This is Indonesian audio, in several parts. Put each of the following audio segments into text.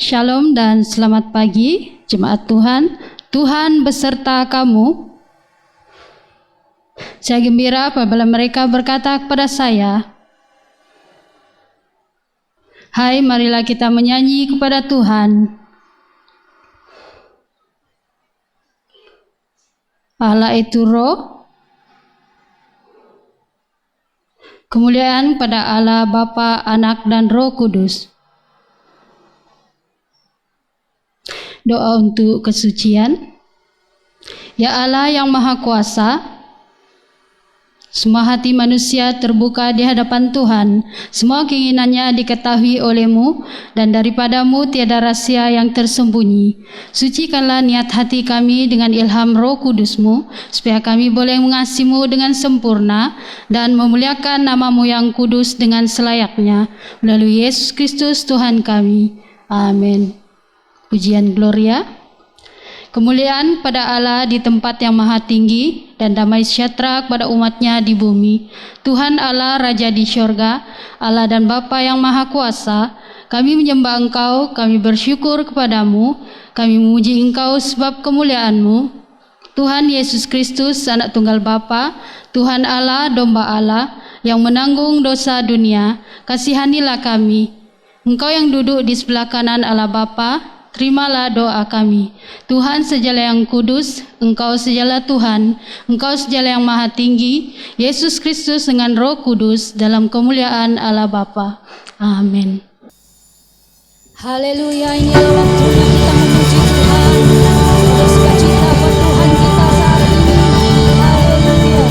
Shalom dan selamat pagi, jemaat Tuhan. Tuhan beserta kamu. Saya gembira apabila mereka berkata kepada saya, "Hai, marilah kita menyanyi kepada Tuhan." Allah itu Roh. Kemuliaan pada Allah Bapa, Anak, dan Roh Kudus. Doa untuk kesucian. Ya Allah yang Maha Kuasa, semua hati manusia terbuka di hadapan Tuhan. Semua keinginannya diketahui oleh-Mu, dan daripadamu tiada rahasia yang tersembunyi. Sucikanlah niat hati kami dengan ilham Roh Kudus-Mu, supaya kami boleh mengasihi-Mu dengan sempurna dan memuliakan nama-Mu yang kudus dengan selayaknya. Melalui Yesus Kristus Tuhan kami. Amin. Pujian Gloria. Kemuliaan pada Allah di tempat yang maha tinggi, dan damai sejahtera kepada umat-Nya di bumi. Tuhan Allah Raja di syurga, Allah dan Bapa yang maha kuasa, kami menyembah Engkau, kami bersyukur kepadamu, kami memuji Engkau sebab kemuliaan-Mu. Tuhan Yesus Kristus, Anak Tunggal Bapa, Tuhan Allah, Domba Allah, yang menanggung dosa dunia, kasihanilah kami. Engkau yang duduk di sebelah kanan Allah Bapa, terimalah doa kami. Tuhan sejala yang kudus, Engkau sejala Tuhan, Engkau sejala yang maha tinggi, Yesus Kristus dengan Roh Kudus dalam kemuliaan Allah Bapa. Amin. Haleluya, inilah waktunya kita memuji Tuhan. Ada sukacita buat Tuhan kita saat ini. Haleluya.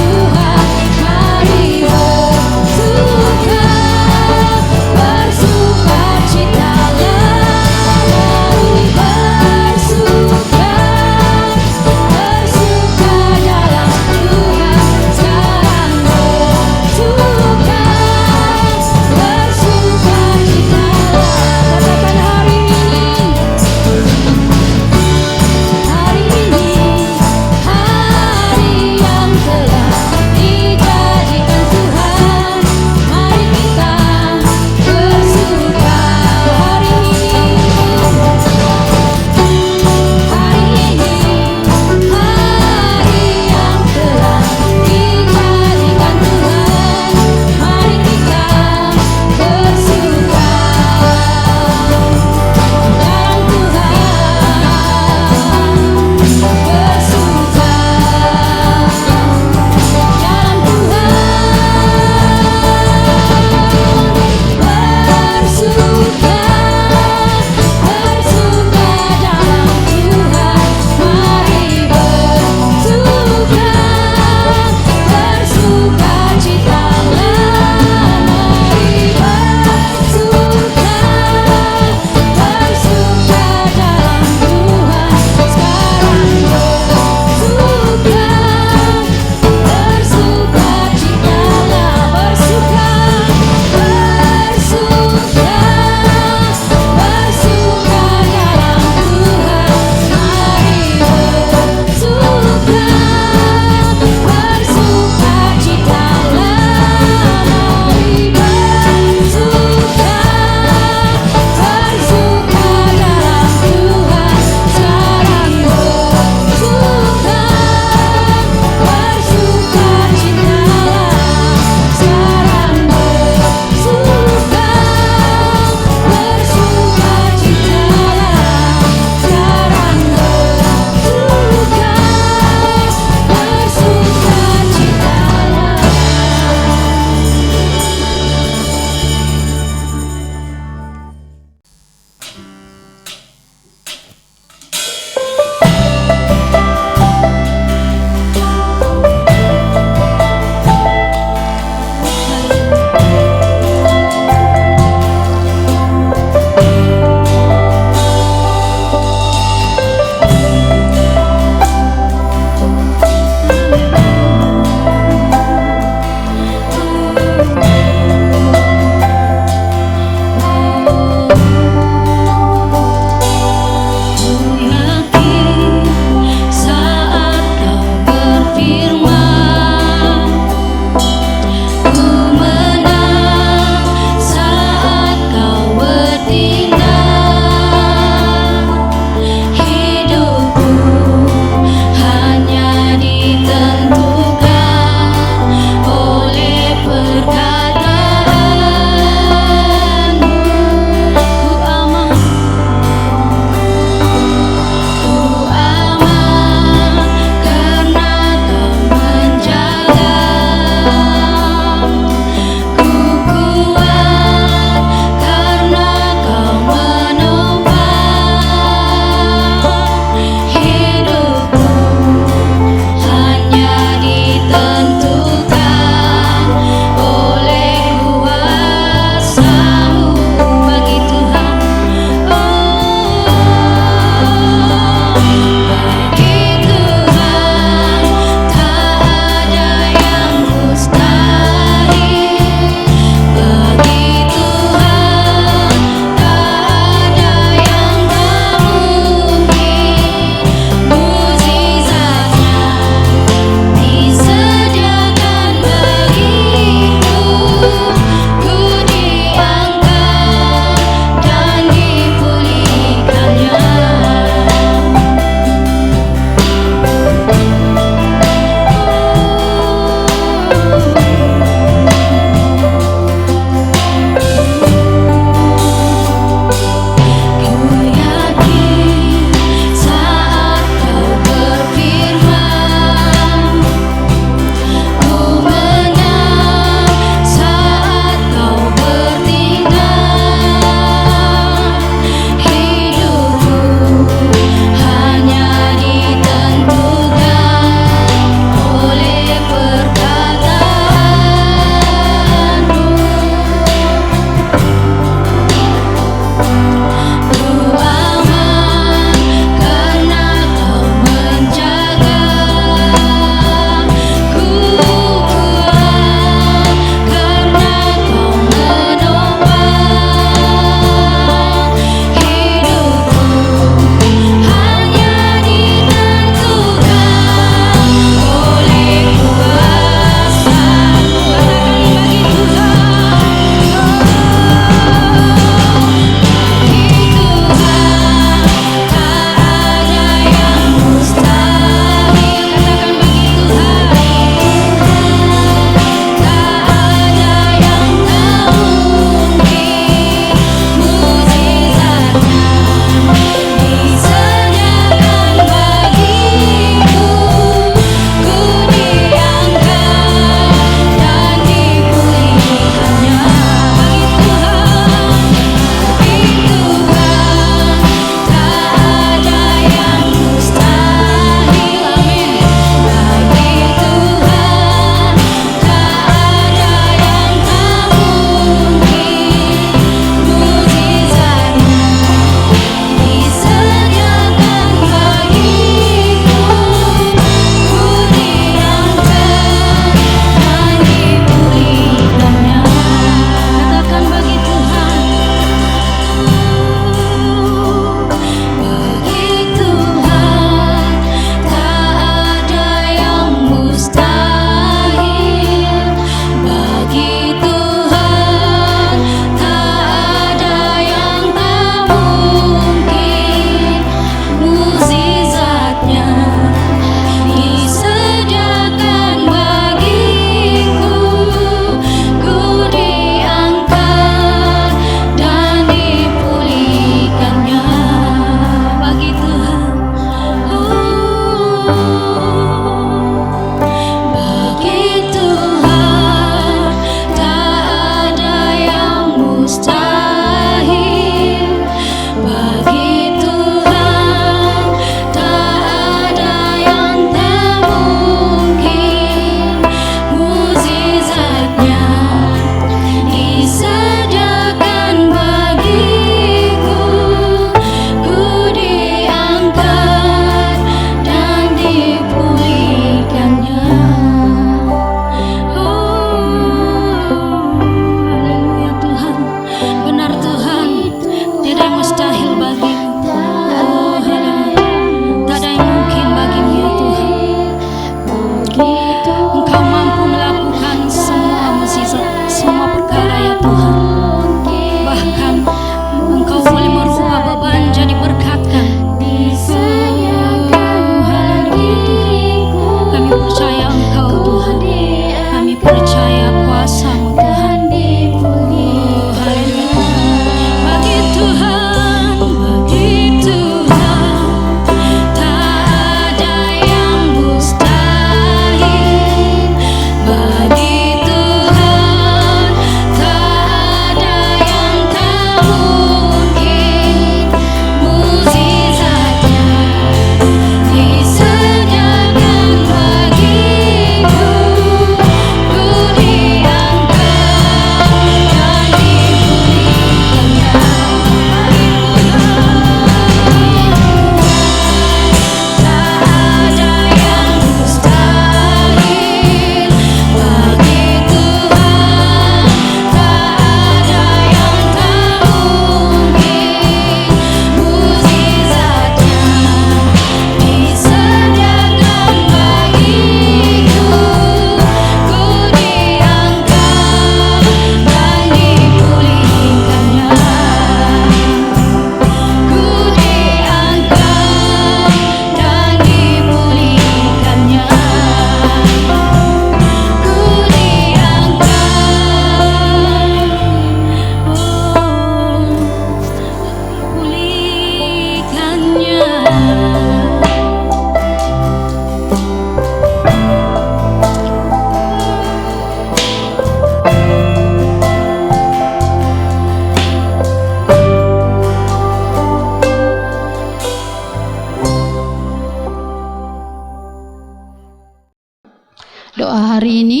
Doa hari ini.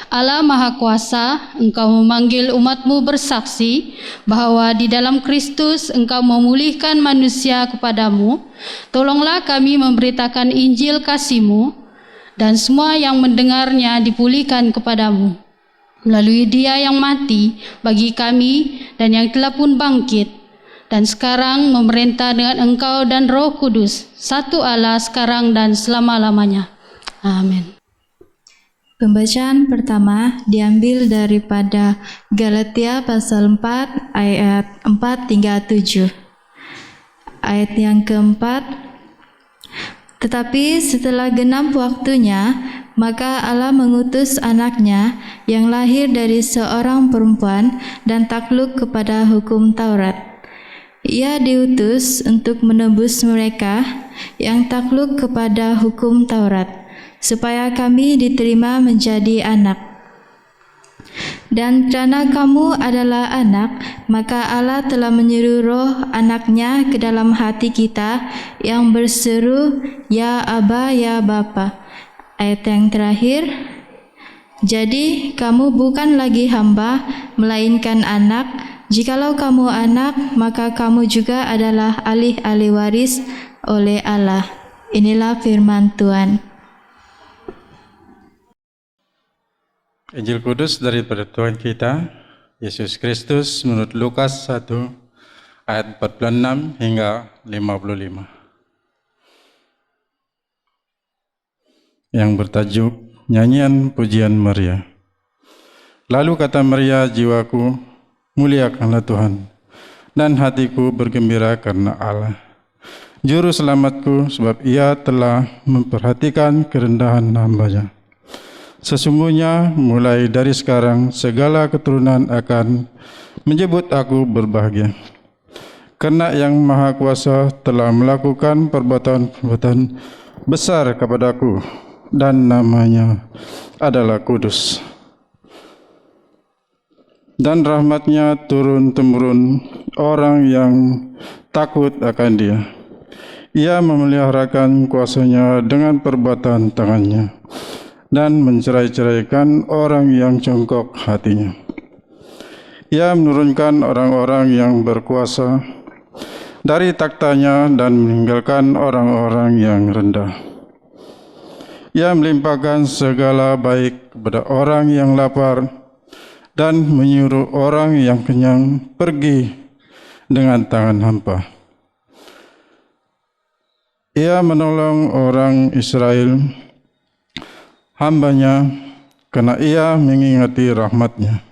Allah Maha Kuasa, Engkau memanggil umat-Mu bersaksi bahwa di dalam Kristus Engkau memulihkan manusia kepadamu. Tolonglah kami memberitakan Injil kasih-Mu dan semua yang mendengarnya dipulihkan kepadamu. Melalui Dia yang mati bagi kami dan yang telah pun bangkit dan sekarang memerintah dengan Engkau dan Roh Kudus, satu Allah sekarang dan selama-lamanya. Amin. Pembacaan pertama diambil daripada Galatia pasal 4 ayat 4 hingga 7. Ayat yang keempat, tetapi setelah genap waktunya, maka Allah mengutus anaknya yang lahir dari seorang perempuan dan takluk kepada hukum Taurat. Ia diutus untuk menebus mereka yang takluk kepada hukum Taurat, supaya kami diterima menjadi anak. Dan karena kamu adalah anak, maka Allah telah menyuruh roh anaknya ke dalam hati kita yang berseru, Ya Aba, Ya Bapa. Ayat yang terakhir, jadi kamu bukan lagi hamba, melainkan anak. Jikalau kamu anak, maka kamu juga adalah ahli waris oleh Allah. Inilah firman Tuhan. Injil Kudus daripada Tuhan kita, Yesus Kristus menurut Lukas 1 ayat 46 hingga 55. Yang bertajuk Nyanyian Pujian Maria. Lalu kata Maria, jiwaku muliakanlah Tuhan, dan hatiku bergembira karena Allah, Juru Selamatku, sebab Ia telah memperhatikan kerendahan hamba-Nya. Sesungguhnya mulai dari sekarang segala keturunan akan menyebut aku berbahagia, karena Yang Maha Kuasa telah melakukan perbuatan-perbuatan besar kepadaku, dan namanya adalah kudus. Dan rahmat-Nya turun-temurun orang yang takut akan Dia. Ia memeliharakan kuasa-Nya dengan perbuatan tangan-Nya, dan mencerai-ceraikan orang yang congkok hatinya. Ia menurunkan orang-orang yang berkuasa dari takhta-Nya dan meninggalkan orang-orang yang rendah. Ia melimpahkan segala baik kepada orang yang lapar dan menyuruh orang yang kenyang pergi dengan tangan hampa. Ia menolong orang Israel, hamba-Nya, karena Ia mengingati rahmat-Nya,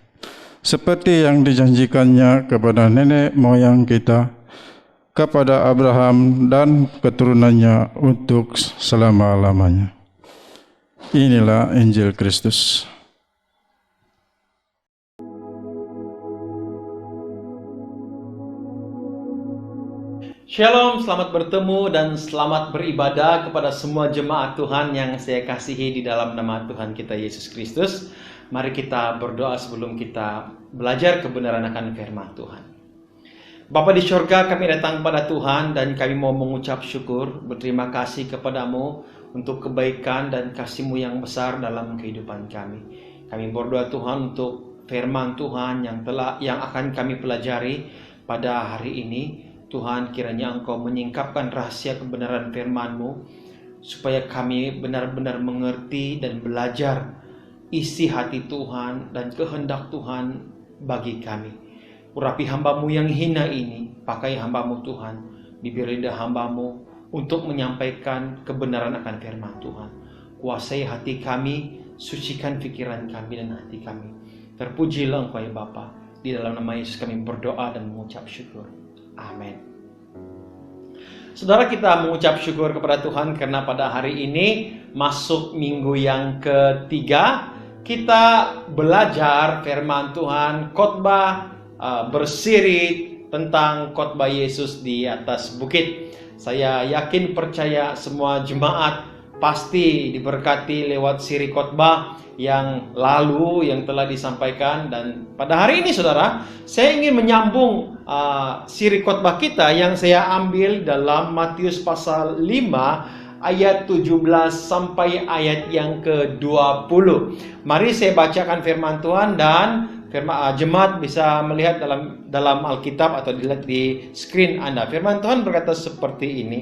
seperti yang dijanjikan-Nya kepada nenek moyang kita, kepada Abraham dan keturunannya untuk selama-lamanya. Inilah Injil Kristus. Shalom, selamat bertemu dan selamat beribadah kepada semua jemaat Tuhan yang saya kasihi di dalam nama Tuhan kita Yesus Kristus. Mari kita berdoa sebelum kita belajar kebenaran akan firman Tuhan. Bapa di surga, kami datang kepada Tuhan dan kami mau mengucap syukur, berterima kasih kepadamu untuk kebaikan dan kasih-Mu yang besar dalam kehidupan kami. Kami berdoa Tuhan untuk firman Tuhan yang akan kami pelajari pada hari ini. Tuhan, kiranya Engkau menyingkapkan rahasia kebenaran firman-Mu, supaya kami benar-benar mengerti dan belajar isi hati Tuhan dan kehendak Tuhan bagi kami. Urapi hamba-Mu yang hina ini, pakai hamba-Mu Tuhan, bibir lidah hamba-Mu untuk menyampaikan kebenaran akan firman Tuhan. Kuasai hati kami, sucikan pikiran kami dan hati kami. Terpujilah Engkau ya Bapa. Di dalam nama Yesus kami berdoa dan mengucap syukur. Amin. Saudara, kita mengucap syukur kepada Tuhan karena pada hari ini masuk minggu yang ketiga. Kita belajar firman Tuhan, khotbah bersiri tentang khotbah Yesus di atas bukit. Saya yakin percaya semua jemaat pasti diberkati lewat siri khotbah yang lalu yang telah disampaikan. Dan pada hari ini saudara, saya ingin menyambung siri khotbah kita yang saya ambil dalam Matius pasal 5 ayat 17 sampai ayat yang ke-20. Mari saya bacakan firman Tuhan dan jemaat bisa melihat dalam Alkitab atau dilihat di screen Anda. Firman Tuhan berkata seperti ini.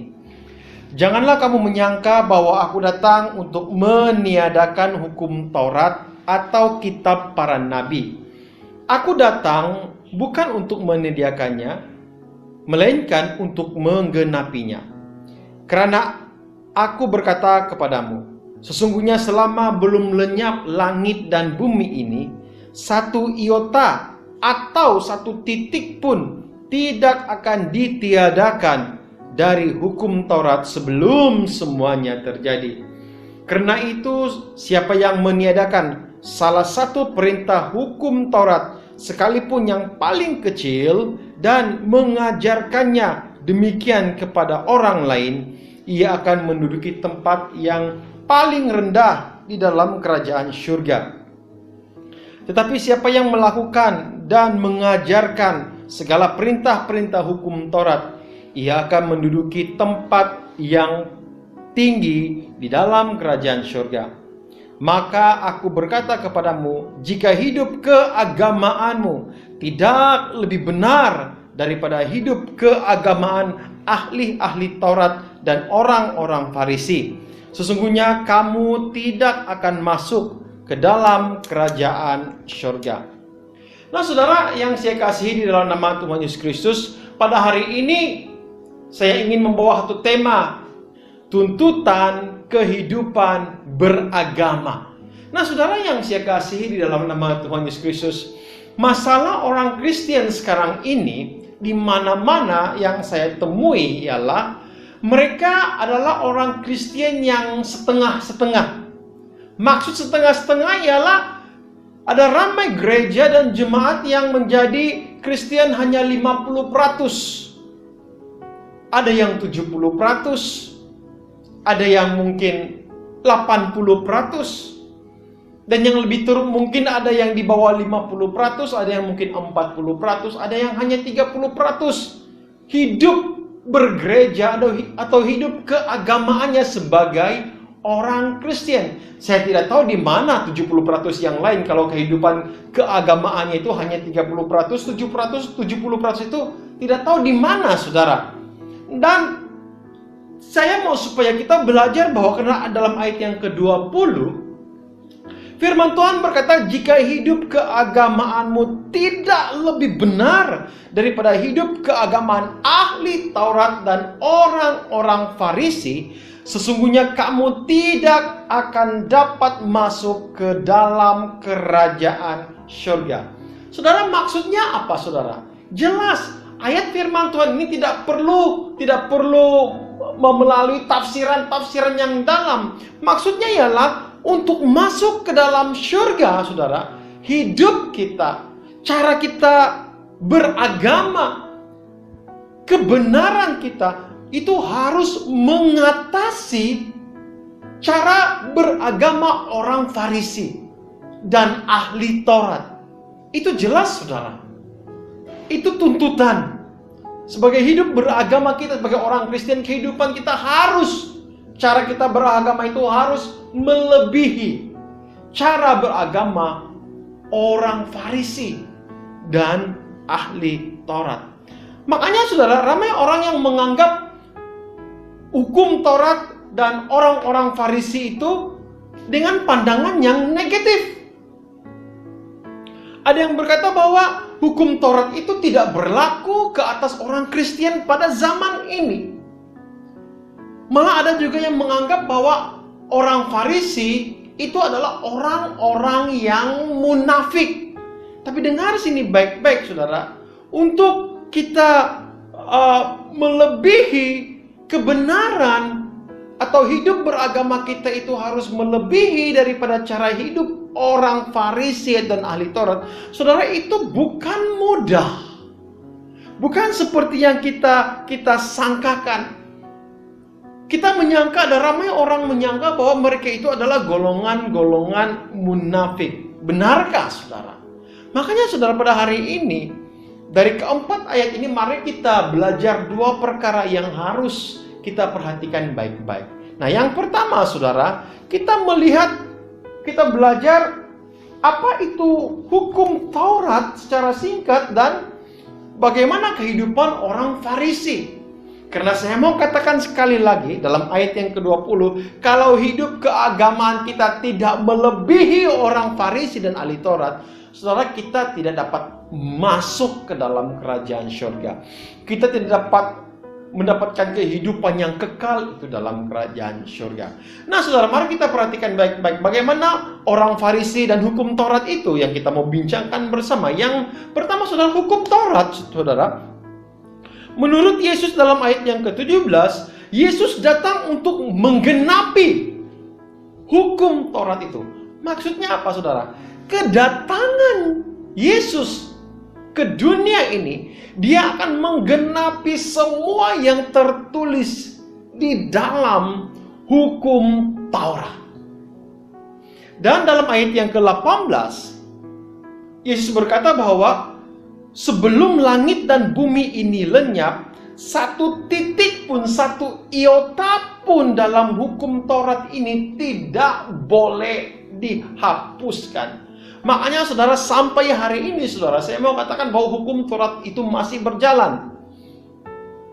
Janganlah kamu menyangka bahwa aku datang untuk meniadakan hukum Taurat atau kitab para nabi. Aku datang bukan untuk menyediakannya, melainkan untuk menggenapinya. Karena aku berkata kepadamu, sesungguhnya selama belum lenyap langit dan bumi ini, satu iota atau satu titik pun tidak akan ditiadakan dari hukum Taurat sebelum semuanya terjadi. Karena itu, siapa yang meniadakan salah satu perintah hukum Taurat, sekalipun yang paling kecil, dan mengajarkannya demikian kepada orang lain, ia akan menduduki tempat yang paling rendah di dalam kerajaan surga. Tetapi siapa yang melakukan dan mengajarkan segala perintah-perintah hukum Taurat, ia akan menduduki tempat yang tinggi di dalam kerajaan surga. Maka aku berkata kepadamu, jika hidup keagamaanmu tidak lebih benar daripada hidup keagamaan ahli-ahli Taurat dan orang-orang Farisi, sesungguhnya kamu tidak akan masuk ke dalam kerajaan surga. Nah, saudara yang saya kasihi di dalam nama Tuhan Yesus Kristus, pada hari ini saya ingin membawa satu tema, tuntutan kehidupan beragama. Nah, saudara yang saya kasihi di dalam nama Tuhan Yesus Kristus, masalah orang Kristen sekarang ini di mana-mana yang saya temui ialah mereka adalah orang Kristen yang setengah-setengah. Maksud setengah-setengah ialah ada ramai gereja dan jemaat yang menjadi Kristen hanya 50%. Ada yang 70%, ada yang mungkin 80%, dan yang lebih turun mungkin ada yang di bawah 50%, ada yang mungkin 40%, ada yang hanya 30%. Hidup bergereja atau hidup keagamaannya sebagai orang Kristen. Saya tidak tahu di mana 70% yang lain kalau kehidupan keagamaannya itu hanya 30%, 70% itu tidak tahu di mana, saudara. Dan saya mau supaya kita belajar bahwa karena dalam ayat yang ke-20 firman Tuhan berkata, jika hidup keagamaanmu tidak lebih benar daripada hidup keagamaan ahli Taurat dan orang-orang Farisi, sesungguhnya kamu tidak akan dapat masuk ke dalam kerajaan surga. Saudara, maksudnya apa, saudara? Jelas. Ayat firman Tuhan ini tidak perlu melalui tafsiran-tafsiran yang dalam. Maksudnya ialah untuk masuk ke dalam surga, saudara, hidup kita, cara kita beragama, kebenaran kita itu harus mengatasi cara beragama orang Farisi dan ahli Taurat. Itu jelas, saudara. Itu tuntutan. Sebagai hidup beragama kita, sebagai orang Kristen, kehidupan kita harus, cara kita beragama itu harus melebihi cara beragama orang Farisi dan ahli Taurat. Makanya, saudara, ramai orang yang menganggap hukum Taurat dan orang-orang Farisi itu dengan pandangan yang negatif. Ada yang berkata bahwa hukum Taurat itu tidak berlaku ke atas orang Kristen pada zaman ini. Malah ada juga yang menganggap bahwa orang Farisi itu adalah orang-orang yang munafik. Tapi dengar sini baik-baik, saudara. Untuk kita melebihi kebenaran atau hidup beragama kita itu harus melebihi daripada cara hidup orang Farisi dan ahli Taurat. Saudara, itu bukan mudah. Bukan seperti yang kita sangkakan. Kita menyangka, ada ramai orang menyangka bahwa mereka itu adalah golongan-golongan munafik. Benarkah, saudara? Makanya, saudara, pada hari ini, dari keempat ayat ini, mari kita belajar dua perkara yang harus kita perhatikan baik-baik. Nah, yang pertama saudara, kita belajar apa itu hukum Taurat secara singkat dan bagaimana kehidupan orang Farisi. Karena saya mau katakan sekali lagi dalam ayat yang ke-20, kalau hidup keagamaan kita tidak melebihi orang Farisi dan ahli Taurat, saudara, kita tidak dapat masuk ke dalam kerajaan surga. Kita tidak dapat mendapatkan kehidupan yang kekal itu dalam kerajaan surga. Nah saudara, mari kita perhatikan baik-baik bagaimana orang Farisi dan hukum Taurat itu yang kita mau bincangkan bersama. Yang pertama saudara, hukum Taurat, saudara. Menurut Yesus dalam ayat yang ke-17, Yesus datang untuk menggenapi hukum Taurat itu. Maksudnya apa saudara? Kedatangan Yesus ke dunia ini, dia akan menggenapi semua yang tertulis di dalam hukum Taurat. Dan dalam ayat yang ke-18, Yesus berkata bahwa sebelum langit dan bumi ini lenyap, satu titik pun, satu iota pun dalam hukum Taurat ini tidak boleh dihapuskan. Makanya saudara, sampai hari ini saudara, saya mau katakan bahwa hukum Taurat itu masih berjalan.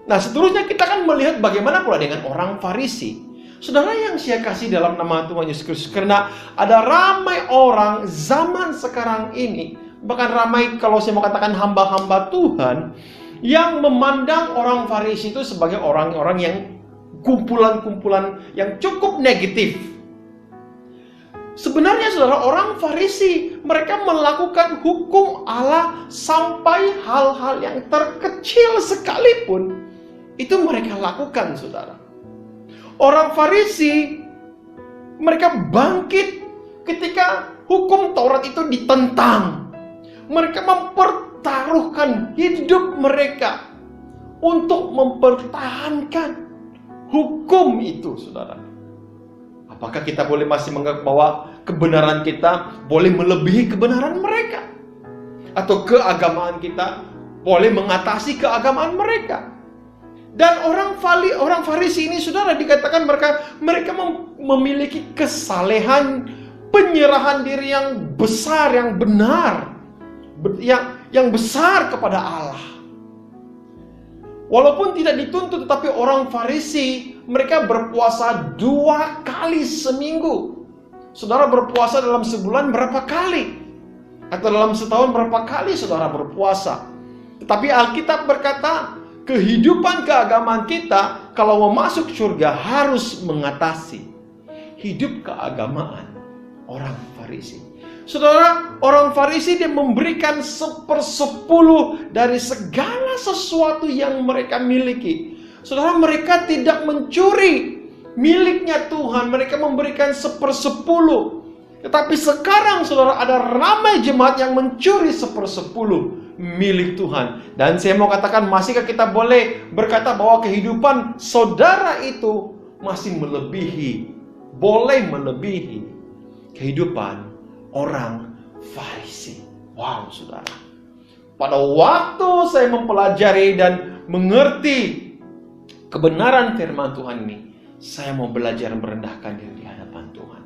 Nah seterusnya kita akan melihat bagaimana pula dengan orang Farisi. Saudara yang saya kasih dalam nama Tuhan Yesus Kristus, karena ada ramai orang zaman sekarang ini, bahkan ramai kalau saya mau katakan hamba-hamba Tuhan, yang memandang orang Farisi itu sebagai orang-orang yang kumpulan-kumpulan yang cukup negatif. Sebenarnya saudara, orang Farisi, mereka melakukan hukum Allah sampai hal-hal yang terkecil sekalipun itu mereka lakukan saudara. Orang Farisi, mereka bangkit ketika hukum Taurat itu ditentang. Mereka mempertaruhkan hidup mereka untuk mempertahankan hukum itu saudara. Apakah kita boleh masih menganggap bahwa kebenaran kita boleh melebihi kebenaran mereka? Atau keagamaan kita boleh mengatasi keagamaan mereka? Dan orang Farisi ini saudara, dikatakan mereka memiliki kesalehan, penyerahan diri yang besar, yang benar, yang besar kepada Allah. Walaupun tidak dituntut, tetapi orang Farisi, mereka berpuasa 2 kali seminggu. Saudara berpuasa dalam sebulan berapa kali? Atau dalam setahun berapa kali saudara berpuasa? Tetapi Alkitab berkata, kehidupan keagamaan kita kalau mau masuk surga harus mengatasi hidup keagamaan orang Farisi. Saudara, orang Farisi dia memberikan 1/10 dari segala sesuatu yang mereka miliki. Saudara, mereka tidak mencuri miliknya Tuhan, mereka memberikan 1/10. Tetapi sekarang saudara, ada ramai jemaat yang mencuri 1/10 milik Tuhan. Dan saya mau katakan, masihkah kita boleh berkata bahwa kehidupan saudara itu masih boleh melebihi kehidupan orang Farisi? Wow saudara, pada waktu saya mempelajari dan mengerti kebenaran firman Tuhan ini, saya mau belajar merendahkan diri di hadapan Tuhan.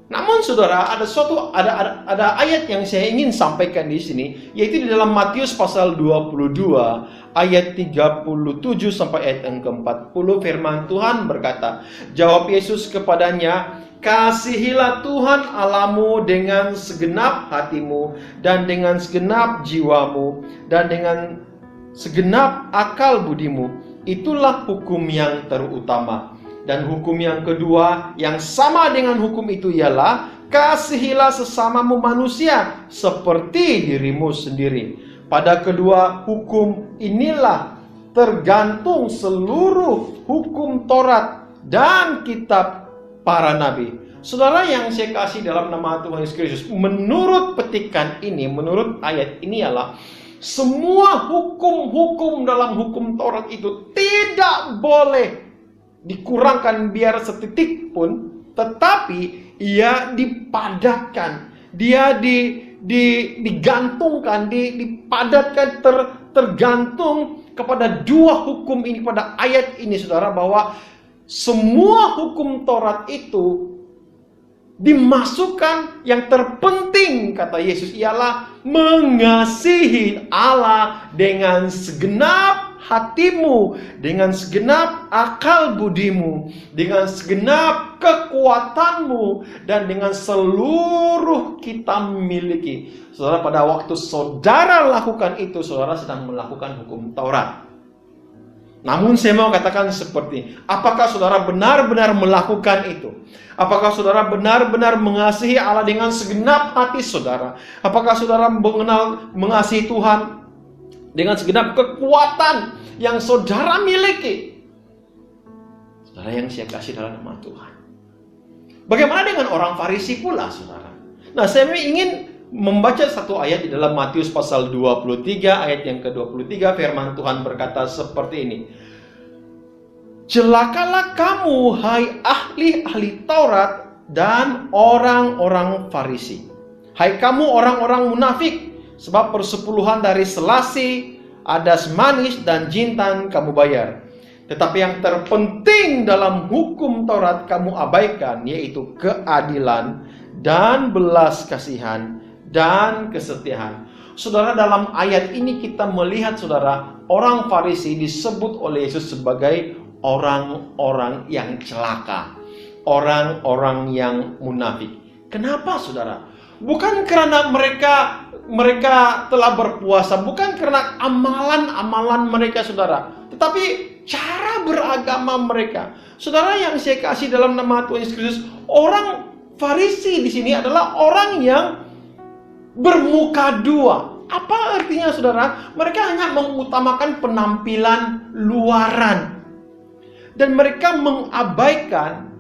Namun saudara, ada ayat yang saya ingin sampaikan di sini, yaitu di dalam Matius pasal 22 ayat 37 sampai ayat yang ke-40. Firman Tuhan berkata, jawab Yesus kepadanya, kasihilah Tuhan Allahmu dengan segenap hatimu, dan dengan segenap jiwamu, dan dengan segenap akal budimu. Itulah hukum yang terutama. Dan hukum yang kedua yang sama dengan hukum itu ialah, kasihilah sesamamu manusia seperti dirimu sendiri. Pada kedua hukum inilah tergantung seluruh hukum Taurat dan kitab para nabi. Saudara yang saya kasih dalam nama Tuhan Yesus Kristus, menurut petikan ini, menurut ayat ini ialah, semua hukum-hukum dalam hukum Taurat itu tidak boleh dikurangkan biar setitik pun, tetapi ia dipadatkan, dia digantungkan, dipadatkan, tergantung kepada dua hukum ini, pada ayat ini saudara, bahwa semua hukum Taurat itu dimasukkan, yang terpenting kata Yesus ialah mengasihi Allah dengan segenap hatimu, dengan segenap akal budimu, dengan segenap kekuatanmu, dan dengan seluruh kita miliki. Saudara, pada waktu saudara lakukan itu, saudara sedang melakukan hukum Taurat. Namun saya mau katakan seperti, apakah saudara benar-benar melakukan itu? Apakah saudara benar-benar mengasihi Allah dengan segenap hati saudara? Apakah saudara mengasihi Tuhan dengan segenap kekuatan yang saudara miliki? Saudara yang saya kasih dalam nama Tuhan. Bagaimana dengan orang Farisi pula, saudara? Nah, saya ingin membaca satu ayat di dalam Matius pasal 23 ayat yang ke-23. Firman Tuhan berkata seperti ini. Celakalah kamu, hai ahli-ahli Taurat dan orang-orang Farisi. Hai kamu orang-orang munafik, sebab persepuluhan dari selasi, adas manis, dan jintan kamu bayar. Tetapi yang terpenting dalam hukum Taurat kamu abaikan, yaitu keadilan dan belas kasihan dan kesetiaan. Saudara, dalam ayat ini kita melihat, saudara, orang Farisi disebut oleh Yesus sebagai orang-orang yang celaka, orang-orang yang munafik. Kenapa, saudara? Bukan karena mereka telah berpuasa, bukan karena amalan-amalan mereka, saudara, tetapi cara beragama mereka. Saudara yang saya kasih dalam nama Tuhan Yesus Kristus, orang Farisi di sini adalah orang yang bermuka dua. Apa artinya, saudara? Mereka hanya mengutamakan penampilan luaran, dan mereka mengabaikan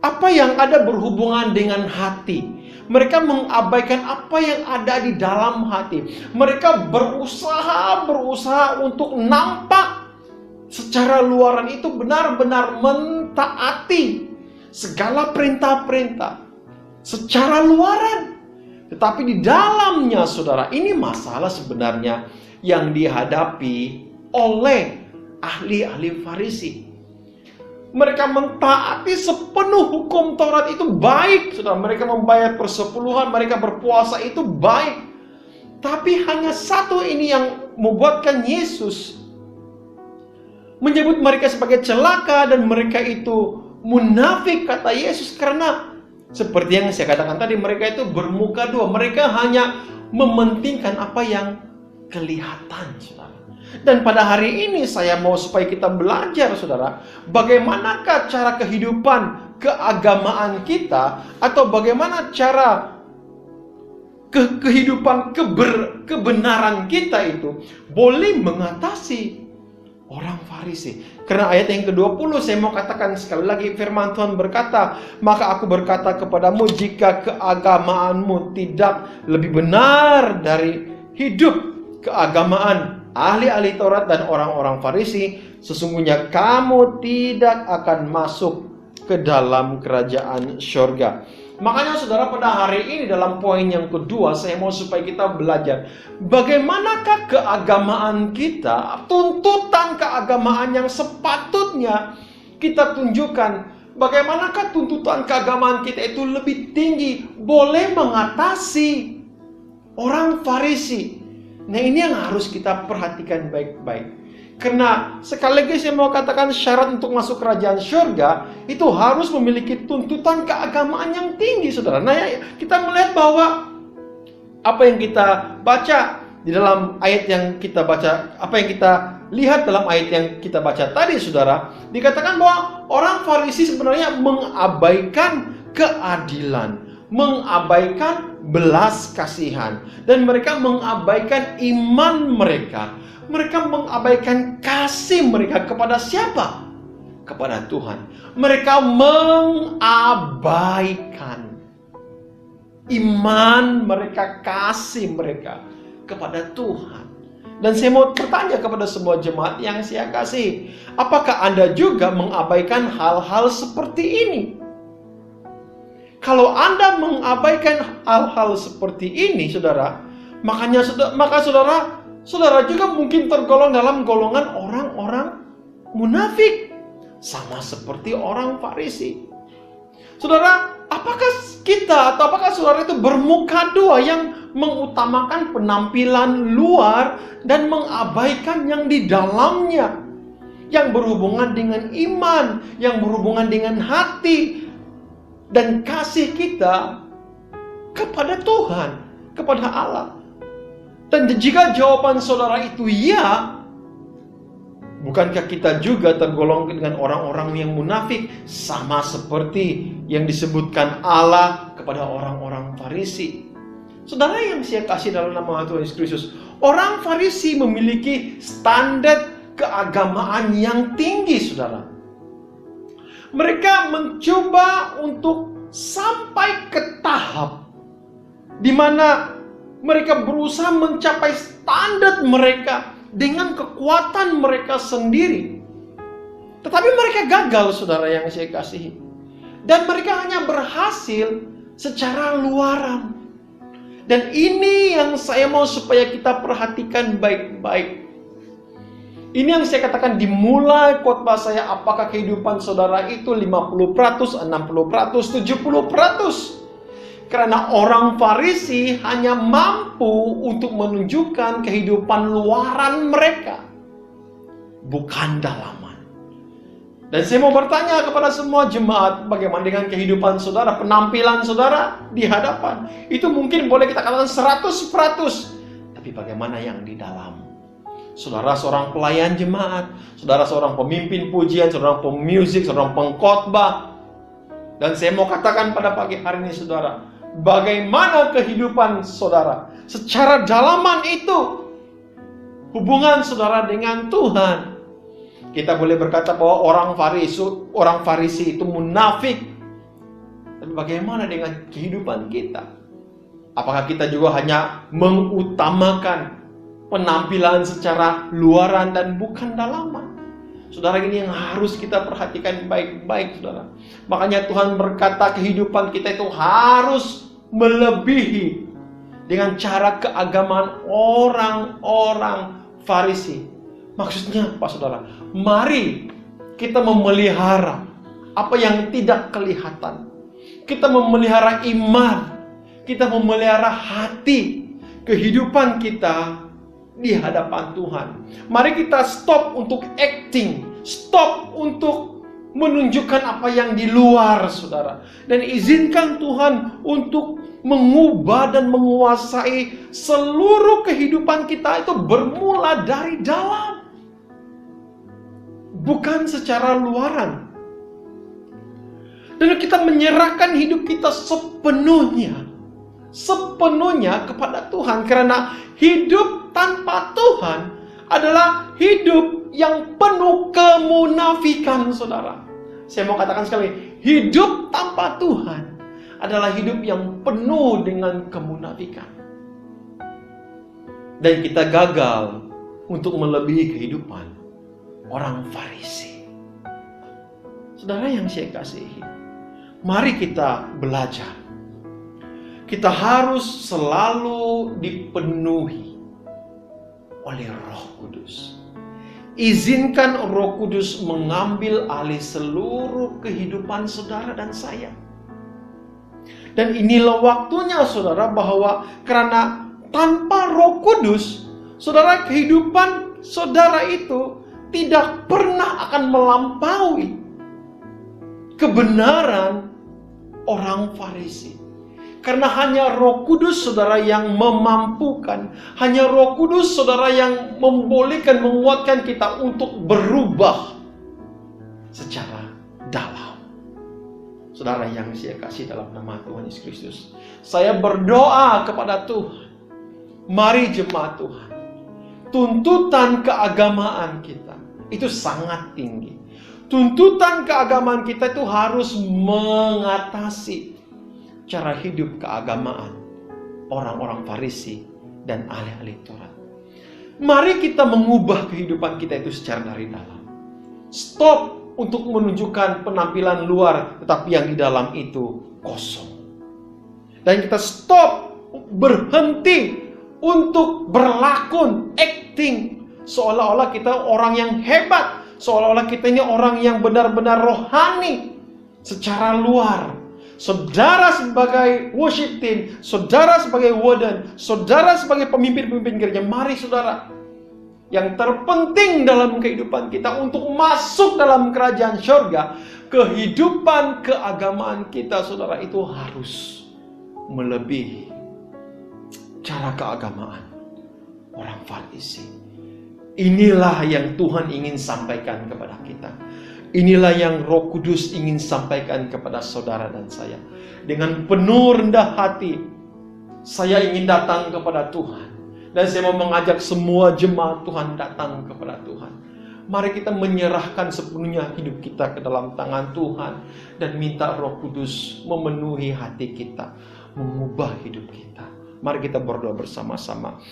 apa yang ada berhubungan dengan hati. Mereka mengabaikan apa yang ada di dalam hati. Mereka berusaha untuk nampak secara luaran itu benar-benar mentaati segala perintah-perintah secara luaran. Tetapi di dalamnya, saudara, ini masalah sebenarnya yang dihadapi oleh ahli-ahli Farisi. Mereka mentaati sepenuh hukum Taurat itu baik, saudara. Mereka membayar persepuluhan, mereka berpuasa itu baik. Tapi hanya satu ini yang membuatkan Yesus menyebut mereka sebagai celaka dan mereka itu munafik, kata Yesus, karena seperti yang saya katakan tadi, mereka itu bermuka dua. Mereka hanya mementingkan apa yang kelihatan, saudara. Dan pada hari ini saya mau supaya kita belajar, saudara, bagaimanakah cara kehidupan keagamaan kita, atau bagaimana cara kehidupan kebenaran kita itu boleh mengatasi orang Farisi. Karena ayat yang ke-20 saya mau katakan sekali lagi, firman Tuhan berkata, maka aku berkata kepadamu, jika keagamaanmu tidak lebih benar dari hidup keagamaan ahli-ahli Taurat dan orang-orang Farisi, sesungguhnya kamu tidak akan masuk ke dalam kerajaan surga. Makanya, saudara, pada hari ini dalam poin yang kedua, saya mau supaya kita belajar bagaimanakah keagamaan kita, tuntutan keagamaan yang sepatutnya kita tunjukkan. Bagaimanakah tuntutan keagamaan kita itu lebih tinggi, boleh mengatasi orang Farisi. Nah, ini yang harus kita perhatikan baik-baik. Karena sekali lagi saya mau katakan, syarat untuk masuk kerajaan surga itu harus memiliki tuntutan keagamaan yang tinggi, saudara. Nah, kita melihat bahwa apa yang kita baca di dalam ayat yang kita baca, apa yang kita lihat dalam ayat yang kita baca tadi, saudara, dikatakan bahwa orang Farisi sebenarnya mengabaikan keadilan, mengabaikan belas kasihan, dan mereka mengabaikan iman mereka. Mereka mengabaikan kasih mereka kepada siapa? Kepada Tuhan. Mereka mengabaikan iman mereka, kasih mereka kepada Tuhan. Dan saya mau bertanya kepada semua jemaat yang saya kasih, apakah Anda juga mengabaikan hal-hal seperti ini? Kalau Anda mengabaikan hal-hal seperti ini, saudara, maka saudara juga mungkin tergolong dalam golongan orang-orang munafik. sama seperti orang Farisi. Saudara, apakah kita atau apakah saudara itu bermuka dua yang mengutamakan penampilan luar dan mengabaikan yang di dalamnya, yang berhubungan dengan iman, yang berhubungan dengan hati dan kasih kita kepada Tuhan, kepada Allah? Dan jika jawaban saudara itu ya, bukankah kita juga tergolong dengan orang-orang yang munafik, sama seperti yang disebutkan Allah kepada orang-orang Farisi? Saudara yang saya kasih dalam nama Tuhan Yesus Kristus, orang Farisi memiliki standar keagamaan yang tinggi, saudara. Mereka mencoba untuk sampai ke tahap di mana mereka berusaha mencapai standar mereka dengan kekuatan mereka sendiri. Tetapi mereka gagal, saudara yang saya kasihi. Dan mereka hanya berhasil secara luaran. Dan ini yang saya mau supaya kita perhatikan baik-baik. Ini yang saya katakan dimulai khotbah saya, apakah kehidupan saudara itu 50%, 60%, 70%. Karena orang Farisi hanya mampu untuk menunjukkan kehidupan luaran mereka, bukan dalaman. Dan saya mau bertanya kepada semua jemaat, bagaimana dengan kehidupan saudara, penampilan saudara di hadapan? Itu mungkin boleh kita katakan 100%. Tapi bagaimana yang di dalam? Saudara seorang pelayan jemaat, saudara seorang pemimpin pujian, saudara pemusik, saudara pengkhotbah. Dan saya mau katakan pada pagi hari ini, saudara, bagaimana kehidupan saudara secara dalaman itu, hubungan saudara dengan Tuhan? Kita boleh berkata bahwa orang Farisi itu munafik. Tapi bagaimana dengan kehidupan kita? Apakah kita juga hanya mengutamakan penampilan secara luaran dan bukan dalaman? Saudara, ini yang harus kita perhatikan baik-baik, saudara. Makanya Tuhan berkata kehidupan kita itu harus melebihi dengan cara keagamaan orang-orang Farisi. Maksudnya apa, saudara? Mari kita memelihara apa yang tidak kelihatan. Kita memelihara iman. Kita memelihara hati, kehidupan kita di hadapan Tuhan. Mari kita stop untuk acting, stop untuk menunjukkan apa yang di luar, saudara. Dan izinkan Tuhan untuk mengubah dan menguasai seluruh kehidupan kita itu bermula dari dalam, bukan secara luaran. Dan kita menyerahkan hidup kita sepenuhnya kepada Tuhan. Karena hidup tanpa Tuhan adalah hidup yang penuh kemunafikan, saudara. Saya mau katakan sekali, hidup tanpa Tuhan adalah hidup yang penuh dengan kemunafikan. Dan kita gagal untuk melebihi kehidupan orang Farisi. Saudara yang saya kasihi, mari kita belajar. Kita harus selalu dipenuhi oleh Roh Kudus. Izinkan Roh Kudus mengambil alih seluruh kehidupan saudara dan saya. Dan inilah waktunya, saudara, bahwa karena tanpa Roh Kudus, saudara, kehidupan saudara itu tidak pernah akan melampaui kebenaran orang Farisi. Karena hanya Roh Kudus, saudara, yang memampukan. Hanya Roh Kudus, saudara, yang membolehkan, menguatkan kita untuk berubah secara dalam. Saudara yang saya kasih dalam nama Tuhan Yesus Kristus, saya berdoa kepada Tuhan. Mari jemaat Tuhan, tuntutan keagamaan kita itu sangat tinggi. Tuntutan keagamaan kita itu harus mengatasi cara hidup keagamaan orang-orang Farisi dan ahli-ahli Taurat. Mari kita mengubah kehidupan kita itu secara dari dalam. Stop untuk menunjukkan penampilan luar, tetapi yang di dalam itu kosong. Dan kita stop, berhenti untuk berlakon, acting, seolah-olah kita orang yang hebat, Seolah-olah kita ini orang yang benar-benar rohani secara luar. Saudara sebagai worship team, saudara sebagai warden, saudara sebagai pemimpin-pemimpin gereja, mari saudara, yang terpenting dalam kehidupan kita untuk masuk dalam kerajaan surga, kehidupan keagamaan kita saudara itu harus melebihi cara keagamaan orang Farisi. Inilah yang Tuhan ingin sampaikan kepada kita. Inilah yang Roh Kudus ingin sampaikan kepada saudara dan saya. Dengan penuh rendah hati, saya ingin datang kepada Tuhan. Dan saya mau mengajak semua jemaat Tuhan datang kepada Tuhan. Mari kita menyerahkan sepenuhnya hidup kita ke dalam tangan Tuhan. Dan minta Roh Kudus memenuhi hati kita, mengubah hidup kita. Mari kita berdoa bersama-sama.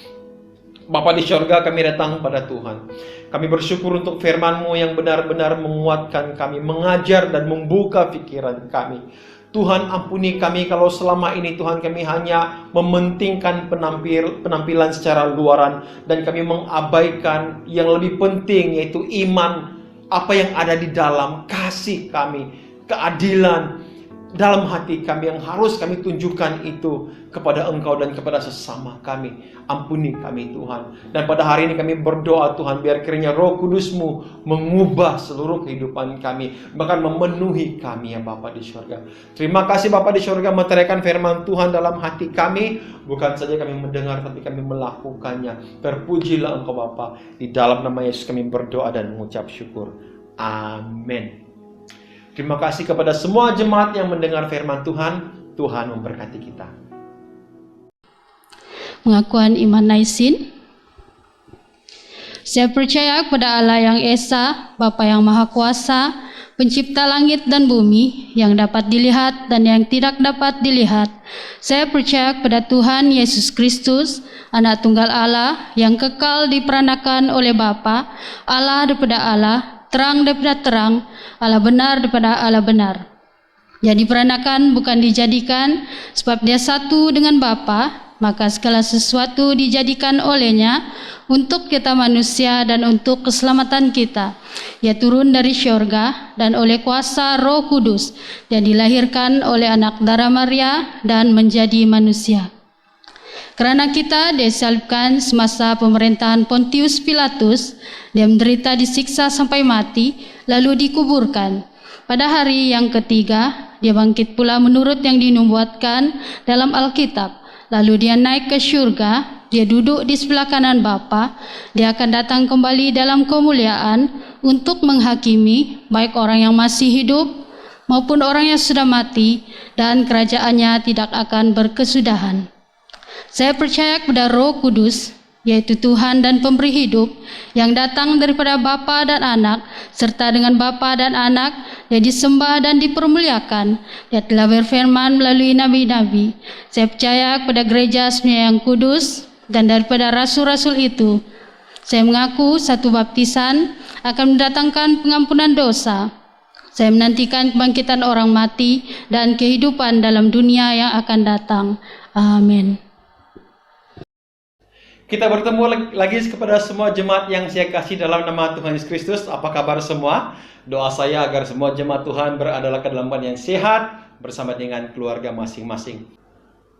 Bapa di surga, kami datang pada Tuhan. Kami bersyukur untuk firman-Mu yang benar-benar menguatkan kami, mengajar dan membuka pikiran kami. Tuhan, ampuni kami kalau selama ini Tuhan kami hanya mementingkan penampilan secara luaran dan kami mengabaikan yang lebih penting, yaitu iman, apa yang ada di dalam kasih kami, keadilan dalam hati kami yang harus kami tunjukkan itu kepada Engkau dan kepada sesama kami. Ampuni kami Tuhan. Dan pada hari ini kami berdoa Tuhan, biar kiranya Roh Kudus-Mu mengubah seluruh kehidupan kami, bahkan memenuhi kami ya Bapa di surga. Terima kasih Bapa di surga, meteraikan firman Tuhan dalam hati kami. Bukan saja kami mendengar, tapi kami melakukannya. Terpujilah Engkau Bapa. Di dalam nama Yesus kami berdoa dan mengucap syukur. Amin. Terima kasih kepada semua jemaat yang mendengar firman Tuhan. Tuhan memberkati kita. Pengakuan iman Naisin. Saya percaya kepada Allah yang Esa, Bapa yang Maha Kuasa, Pencipta langit dan bumi, yang dapat dilihat dan yang tidak dapat dilihat. Saya percaya kepada Tuhan Yesus Kristus, Anak Tunggal Allah, yang kekal diperanakan oleh Bapa, Allah daripada Allah, terang daripada terang, Allah benar daripada Allah benar. Yang diperanakan bukan dijadikan, sebab dia satu dengan Bapa, maka segala sesuatu dijadikan olehnya untuk kita manusia dan untuk keselamatan kita. Ia turun dari syurga dan oleh kuasa Roh Kudus, dan dilahirkan oleh anak darah Maria dan menjadi manusia. Karena kita disalibkan semasa pemerintahan Pontius Pilatus, dia menderita, disiksa sampai mati, lalu dikuburkan. Pada hari yang ketiga, dia bangkit pula menurut yang dinubuatkan dalam Alkitab. Lalu dia naik ke syurga, dia duduk di sebelah kanan Bapa. Dia akan datang kembali dalam kemuliaan untuk menghakimi baik orang yang masih hidup maupun orang yang sudah mati, dan kerajaannya tidak akan berkesudahan. Saya percaya kepada Roh Kudus, yaitu Tuhan dan pemberi hidup, yang datang daripada Bapa dan Anak, serta dengan Bapa dan Anak, dia disembah dan dipermuliakan. Dia telah berfirman melalui nabi-nabi. Saya percaya kepada gereja yang kudus, dan daripada rasul-rasul itu, saya mengaku satu baptisan akan mendatangkan pengampunan dosa. Saya menantikan kebangkitan orang mati dan kehidupan dalam dunia yang akan datang. Amin. Kita bertemu lagi kepada semua jemaat yang saya kasih dalam nama Tuhan Yesus Kristus. Apa kabar semua? Doa saya agar semua jemaat Tuhan berada dalam keadaan yang sehat bersama dengan keluarga masing-masing.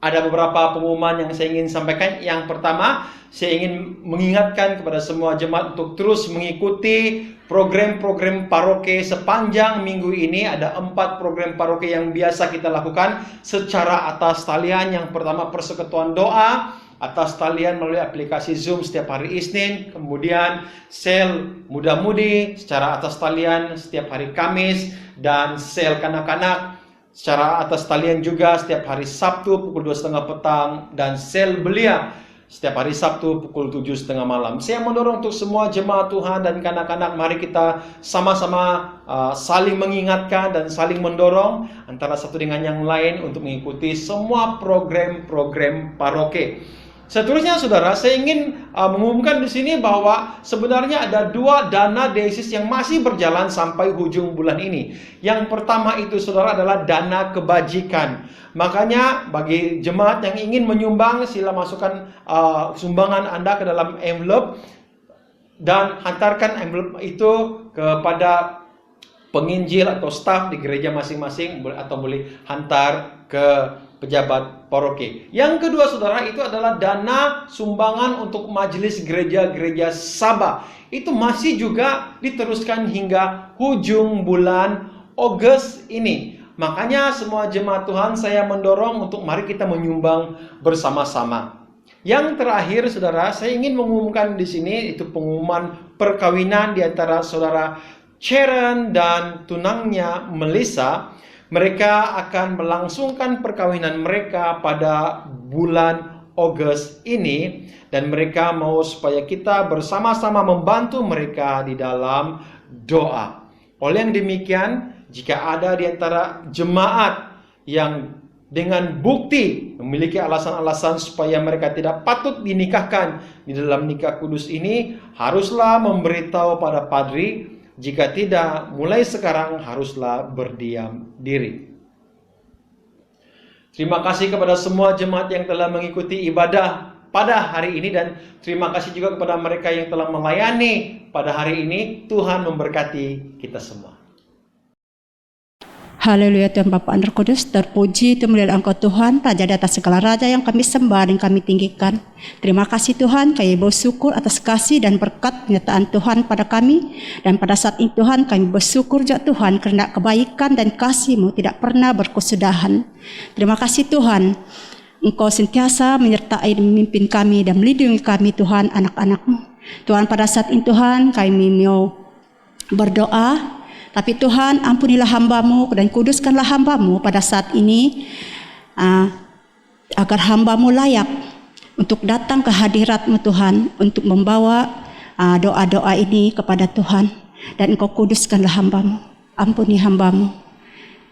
Ada beberapa pengumuman yang saya ingin sampaikan. Yang pertama, saya ingin mengingatkan kepada semua jemaat untuk terus mengikuti program-program paroke sepanjang minggu ini. Ada 4 program paroke yang biasa kita lakukan secara atas talian. Yang pertama, persekutuan doa atas talian melalui aplikasi Zoom setiap hari Isnin. Kemudian sel muda-mudi secara atas talian setiap hari Kamis. Dan sel kanak-kanak secara atas talian juga setiap hari Sabtu pukul 2.30 petang. Dan sel belia setiap hari Sabtu pukul 7.30 malam. Saya mendorong untuk semua jemaat Tuhan dan kanak-kanak, mari kita sama-sama saling mengingatkan dan saling mendorong antara satu dengan yang lain untuk mengikuti semua program-program paroke. Seterusnya saudara, saya ingin mengumumkan di sini bahwa sebenarnya ada 2 dana desis yang masih berjalan sampai ujung bulan ini. Yang pertama itu saudara adalah dana kebajikan. Makanya bagi jemaat yang ingin menyumbang, sila masukkan sumbangan Anda ke dalam envelope. dan hantarkan envelope itu kepada penginjil atau staf di gereja masing-masing, atau boleh hantar ke pejabat paroki. Yang kedua saudara, itu adalah dana sumbangan untuk majelis gereja-gereja Sabah. Itu masih juga diteruskan hingga ujung bulan Agustus ini. Makanya semua jemaat Tuhan, saya mendorong untuk mari kita menyumbang bersama-sama. Yang terakhir saudara, saya ingin mengumumkan di sini, itu pengumuman perkawinan di antara saudara Sharon dan tunangnya Melissa. Mereka akan melangsungkan perkawinan mereka pada bulan Agustus ini, dan mereka mau supaya kita bersama-sama membantu mereka di dalam doa. Oleh yang demikian, jika ada di antara jemaat yang dengan bukti memiliki alasan-alasan supaya mereka tidak patut dinikahkan di dalam nikah kudus ini, haruslah memberitahu pada padri. Jika tidak, mulai sekarang haruslah berdiam diri. Terima kasih kepada semua jemaat yang telah mengikuti ibadah pada hari ini, dan terima kasih juga kepada mereka yang telah melayani pada hari ini. Tuhan memberkati kita semua. Haleluya Tuhan Bapa Anak Roh Kudus, terpuji termulialah Engkau Tuhan, Raja di atas segala raja yang kami sembah dan kami tinggikan. Terima kasih Tuhan, kami bersyukur atas kasih dan berkat penyertaan Tuhan pada kami. Dan pada saat ini Tuhan, kami bersyukur juga Tuhan kerana kebaikan dan kasih-Mu tidak pernah berkesudahan. Terima kasih Tuhan, Engkau sentiasa menyertai dan memimpin kami dan melindungi kami Tuhan, anak-anak-Mu. Tuhan, pada saat ini Tuhan, kami mau berdoa. Tapi Tuhan, ampunilah hamba-Mu dan kuduskanlah hamba-Mu pada saat ini, agar hamba-Mu layak untuk datang ke hadirat-Mu Tuhan, untuk membawa doa-doa ini kepada Tuhan. Dan Engkau kuduskanlah hamba-Mu, ampuni hamba-Mu.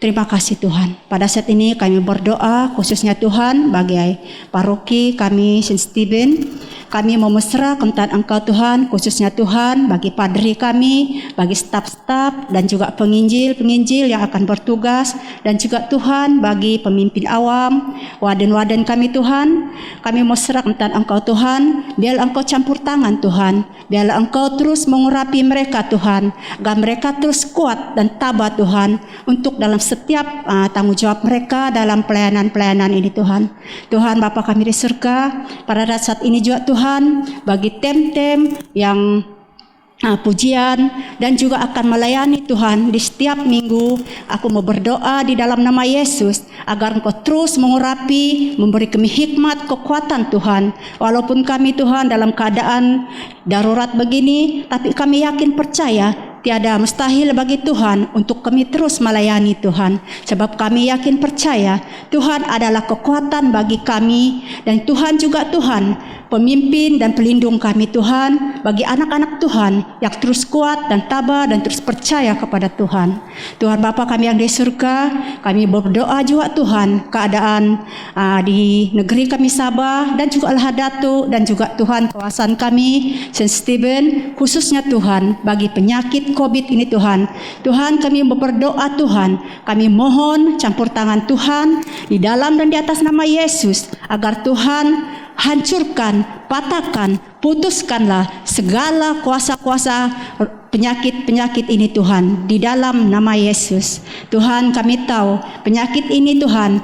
Terima kasih Tuhan. Pada saat ini kami berdoa khususnya Tuhan bagi paroki kami St. Stephen. Kami memesra kemuliaan Engkau Tuhan, khususnya Tuhan bagi padri kami, bagi staf-staf dan juga penginjil-penginjil yang akan bertugas, dan juga Tuhan bagi pemimpin awam, waden-waden kami Tuhan. Kami memesra kemuliaan Engkau Tuhan, biarlah Engkau campur tangan Tuhan, biarlah Engkau terus mengurapi mereka Tuhan, agar mereka terus kuat dan tabah Tuhan untuk dalam setiap tanggung jawab mereka dalam pelayanan-pelayanan ini Tuhan. Tuhan Bapa kami di surga, pada saat ini juga Tuhan, bagi tem-tem yang pujian dan juga akan melayani Tuhan di setiap minggu, aku mau berdoa di dalam nama Yesus agar Engkau terus mengurapi, memberi kami hikmat, kekuatan Tuhan. Walaupun kami Tuhan dalam keadaan darurat begini, tapi kami yakin percaya tiada mustahil bagi Tuhan untuk kami terus melayani Tuhan. Sebab kami yakin percaya Tuhan adalah kekuatan bagi kami, dan Tuhan juga Tuhan pemimpin dan pelindung kami Tuhan, bagi anak-anak Tuhan yang terus kuat dan tabah dan terus percaya kepada Tuhan. Tuhan Bapa kami yang di surga, kami berdoa juga Tuhan keadaan di negeri kami Sabah dan juga Al-Hadatu, dan juga Tuhan kawasan kami St. Stephen, khususnya Tuhan bagi penyakit COVID ini Tuhan. Tuhan kami berdoa Tuhan, kami mohon campur tangan Tuhan di dalam dan di atas nama Yesus, agar Tuhan hancurkan, patahkan, putuskanlah segala kuasa-kuasa penyakit-penyakit ini Tuhan di dalam nama Yesus. Tuhan kami tahu penyakit ini Tuhan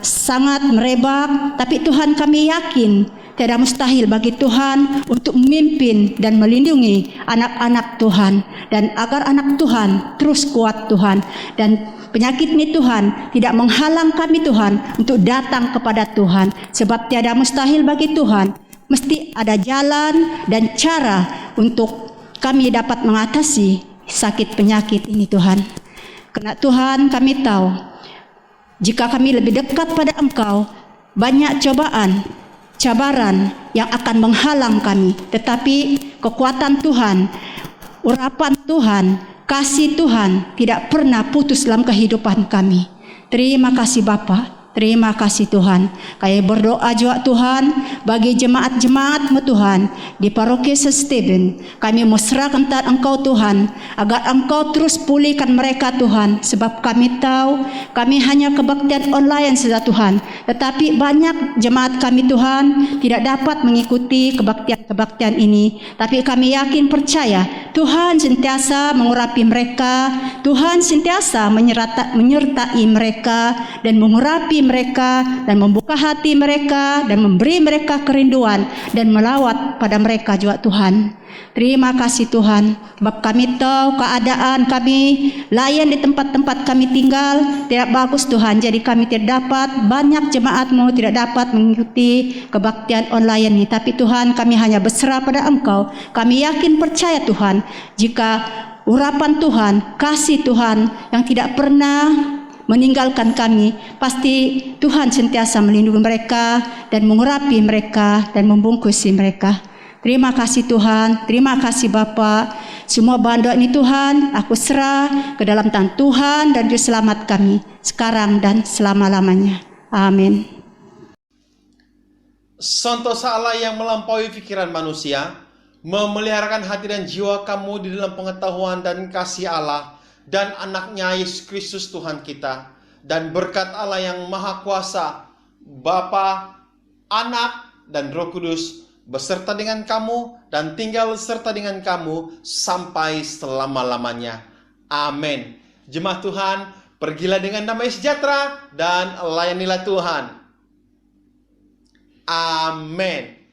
sangat merebak, tapi Tuhan kami yakin tiada mustahil bagi Tuhan untuk memimpin dan melindungi anak-anak Tuhan, dan agar anak Tuhan terus kuat Tuhan, dan penyakit ini Tuhan tidak menghalang kami Tuhan untuk datang kepada Tuhan, sebab tiada mustahil bagi Tuhan. Mesti ada jalan dan cara untuk kami dapat mengatasi sakit penyakit ini Tuhan. Karena Tuhan kami tahu, jika kami lebih dekat pada Engkau, banyak cobaan, cabaran yang akan menghalang kami, tetapi kekuatan Tuhan, urapan Tuhan, kasih Tuhan tidak pernah putus dalam kehidupan kami. Terima kasih Bapa, Terima kasih Tuhan. Kami berdoa juga Tuhan bagi jemaat-jemaat-Mu Tuhan di paroki St. Stephen. Kami serahkan Engkau Tuhan agar Engkau terus pulihkan mereka Tuhan. Sebab kami tahu kami hanya kebaktian online saja Tuhan. Tetapi banyak jemaat kami Tuhan tidak dapat mengikuti kebaktian ini. Tapi kami yakin percaya Tuhan sentiasa mengurapi mereka. Tuhan sentiasa menyertai mereka dan mengurapi mereka dan membuka hati mereka dan memberi mereka kerinduan dan melawat pada mereka juga Tuhan. Terima kasih Tuhan, sebab kami tahu keadaan kami layan di tempat-tempat kami tinggal tidak bagus Tuhan. Jadi kami tidak dapat, banyak jemaat-Mu tidak dapat mengikuti kebaktian online ini. Tapi Tuhan, kami hanya berserah pada Engkau. Kami yakin percaya Tuhan, jika urapan Tuhan, kasih Tuhan yang tidak pernah meninggalkan kami, pasti Tuhan sentiasa melindungi mereka dan mengurapi mereka dan membungkusi mereka. Terima kasih Tuhan, terima kasih Bapa. Semua bantuan ini Tuhan, aku serah ke dalam tangan Tuhan dan Juru Selamat kami, sekarang dan selama-lamanya. Amin. Santosa Allah yang melampaui pikiran manusia, memeliharakan hati dan jiwa kamu di dalam pengetahuan dan kasih Allah dan anaknya Yesus Kristus Tuhan kita, dan berkat Allah yang Maha Kuasa, Bapa, Anak, dan Roh Kudus beserta dengan kamu dan tinggal serta dengan kamu sampai selama-lamanya. Amin. Jemaat Tuhan, pergilah dengan damai sejahtera dan layanilah Tuhan. Amin.